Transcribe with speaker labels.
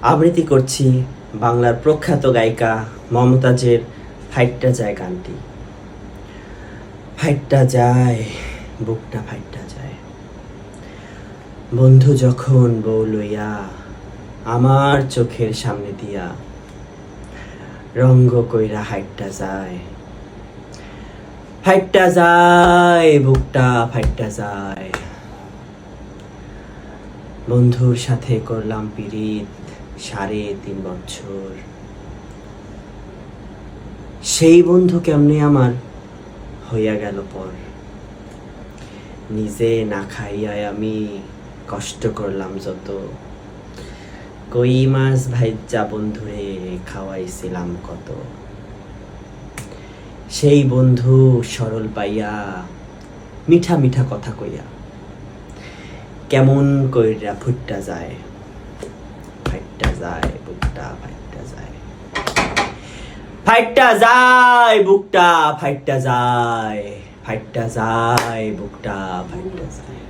Speaker 1: আবৃত্তি করছি বাংলার প্রখ্যাত গায়িকা মমতাজের ফাইটটা যায় গানটি। ফাইটটা যায়, বুকটা ফাইটটা যায়, বন্ধু যখন বউ লইয়া আমার চোখের সামনে দিয়া রঙ্গ কইরা হাইটটা যায়, ফাইটটা যায়, বুকটা ফাইটটা যায়। বন্ধুর সাথে করলাম পিরিত 3.5 বছর, সেই বন্ধু কেমনে আমার হইয়া গেল পর। নিজে না খাইয়াই আমি কষ্ট করলাম যত, কই মাছ ভাইজ্জা বন্ধুরে খাওয়াইছিলাম কত। সেই বন্ধু সরল পাইয়া মিঠা মিঠা কথা কইয়া কেমন কইরা ফুটটা যায়, ফাইটটা যায়, বুকটা ফাইটটা যায়, ফাইটটা যায়, বুকটা ফাইটটা যায়, ফাইটটা যায়, বুকটা ফাইটটা যায়।